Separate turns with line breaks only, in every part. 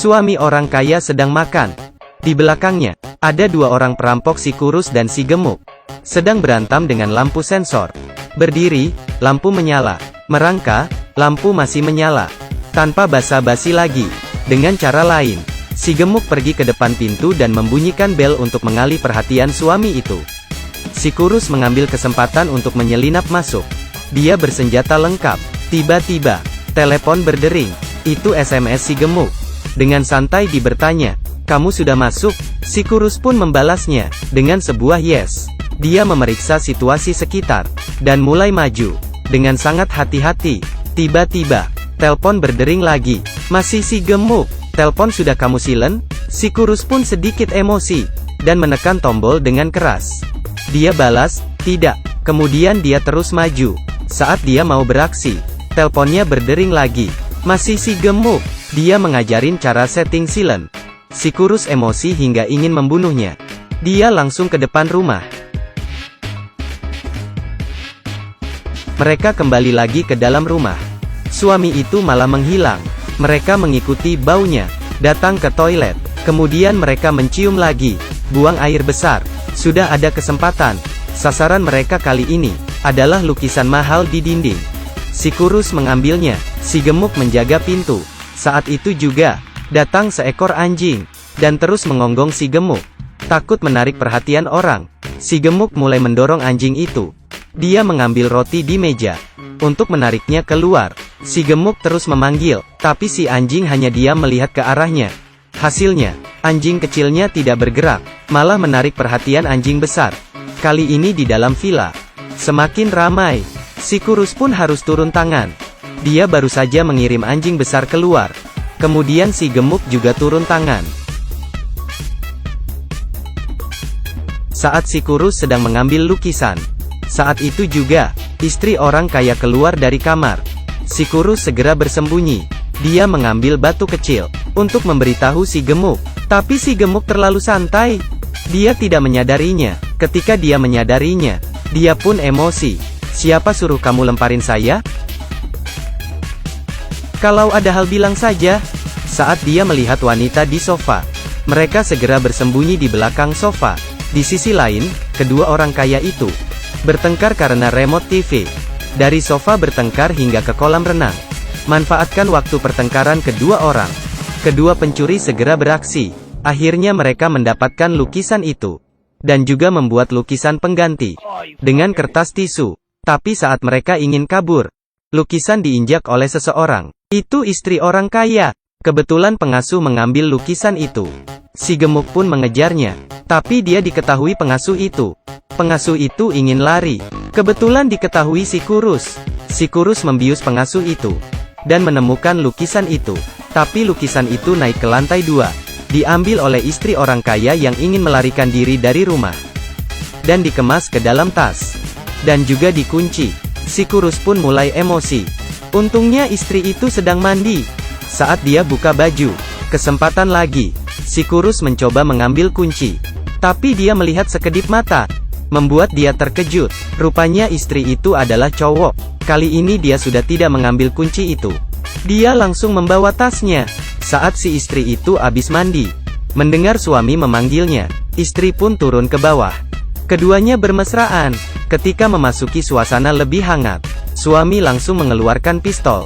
Suami orang kaya sedang makan. Di belakangnya, ada dua orang perampok si kurus dan si gemuk. Sedang berantem dengan lampu sensor. Berdiri, lampu menyala. Merangkak, lampu masih menyala. Tanpa basa-basi lagi. Dengan cara lain, si gemuk pergi ke depan pintu dan membunyikan bel untuk mengalih perhatian suami itu. Si kurus mengambil kesempatan untuk menyelinap masuk. Dia bersenjata lengkap. Tiba-tiba, telepon berdering. Itu SMS si gemuk. Dengan santai dia bertanya, "Kamu sudah masuk?" Si kurus pun membalasnya, dengan sebuah yes. Dia memeriksa situasi sekitar, dan mulai maju. Dengan sangat hati-hati. Tiba-tiba, telepon berdering lagi. Masih si gemuk. "Telepon sudah kamu silen?" Si kurus pun sedikit emosi, dan menekan tombol dengan keras. Dia balas, "Tidak." Kemudian dia terus maju. Saat dia mau beraksi, teleponnya berdering lagi. Masih si gemuk. Dia mengajarin cara setting silen. Si kurus emosi hingga ingin membunuhnya. Dia langsung ke depan rumah. Mereka kembali lagi ke dalam rumah. Suami itu malah menghilang. Mereka mengikuti baunya, datang ke toilet. Kemudian mereka mencium lagi, buang air besar. Sudah ada kesempatan. Sasaran mereka kali ini adalah lukisan mahal di dinding. Si kurus mengambilnya. Si gemuk menjaga pintu. Saat itu juga, datang seekor anjing, dan terus mengonggong si gemuk. Takut menarik perhatian orang, si gemuk mulai mendorong anjing itu. Dia mengambil roti di meja. Untuk menariknya keluar, si gemuk terus memanggil, tapi si anjing hanya diam melihat ke arahnya. Hasilnya, anjing kecilnya tidak bergerak, malah menarik perhatian anjing besar. Kali ini di dalam villa. Semakin ramai, si kurus pun harus turun tangan. Dia baru saja mengirim anjing besar keluar. Kemudian si gemuk juga turun tangan. Saat si kurus sedang mengambil lukisan. Saat itu juga, istri orang kaya keluar dari kamar. Si kurus segera bersembunyi. Dia mengambil batu kecil, untuk memberitahu si gemuk. Tapi si gemuk terlalu santai. Dia tidak menyadarinya. Ketika dia menyadarinya, dia pun emosi. "Siapa suruh kamu lemparin saya? Kalau ada hal bilang saja." Saat dia melihat wanita di sofa, mereka segera bersembunyi di belakang sofa. Di sisi lain, kedua orang kaya itu bertengkar karena remote TV. Dari sofa bertengkar hingga ke kolam renang. Manfaatkan waktu pertengkaran kedua orang. Kedua pencuri segera beraksi. Akhirnya mereka mendapatkan lukisan itu. Dan juga membuat lukisan pengganti. Dengan kertas tisu. Tapi saat mereka ingin kabur, lukisan diinjak oleh seseorang. Itu istri orang kaya. Kebetulan pengasuh mengambil lukisan itu. Si gemuk pun mengejarnya. Tapi dia diketahui pengasuh itu. Pengasuh itu ingin lari. Kebetulan diketahui si kurus. Si kurus membius pengasuh itu. Dan menemukan lukisan itu. Tapi lukisan itu naik ke lantai 2. Diambil oleh istri orang kaya yang ingin melarikan diri dari rumah. Dan dikemas ke dalam tas. Dan juga dikunci. Si kurus pun mulai emosi. Untungnya istri itu sedang mandi. Saat dia buka baju, kesempatan lagi. Si kurus mencoba mengambil kunci. Tapi dia melihat sekedip mata. Membuat dia terkejut. Rupanya istri itu adalah cowok. Kali ini dia sudah tidak mengambil kunci itu. Dia langsung membawa tasnya. Saat si istri itu habis mandi, mendengar suami memanggilnya, istri pun turun ke bawah. Keduanya bermesraan. Ketika memasuki suasana lebih hangat, suami langsung mengeluarkan pistol.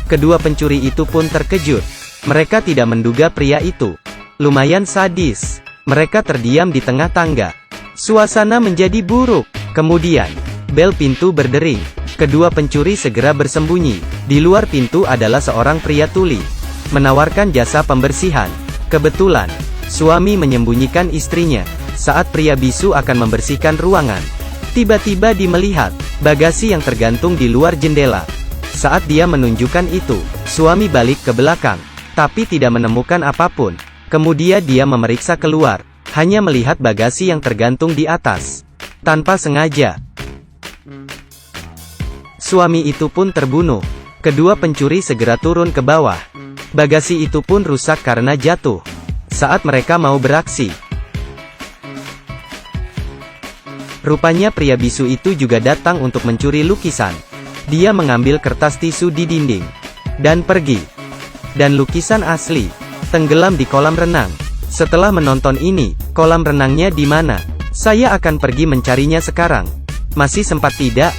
Kedua pencuri itu pun terkejut. Mereka tidak menduga pria itu lumayan sadis. Mereka terdiam di tengah tangga. Suasana menjadi buruk. Kemudian, bel pintu berdering. Kedua pencuri segera bersembunyi. Di luar pintu adalah seorang pria tuli, menawarkan jasa pembersihan. Kebetulan, suami menyembunyikan istrinya. Saat pria bisu akan membersihkan ruangan, tiba-tiba dia melihat bagasi yang tergantung di luar jendela. Saat dia menunjukkan itu, suami balik ke belakang, tapi tidak menemukan apapun. Kemudian dia memeriksa keluar, hanya melihat bagasi yang tergantung di atas. Tanpa sengaja, suami itu pun terbunuh. Kedua pencuri segera turun ke bawah. Bagasi itu pun rusak karena jatuh. Saat mereka mau beraksi, rupanya pria bisu itu juga datang untuk mencuri lukisan. Dia mengambil kertas tisu di dinding, dan pergi. Dan lukisan asli, Tenggelam di kolam renang. Setelah menonton ini, kolam renangnya di mana? Saya akan pergi mencarinya sekarang. Masih sempat tidak?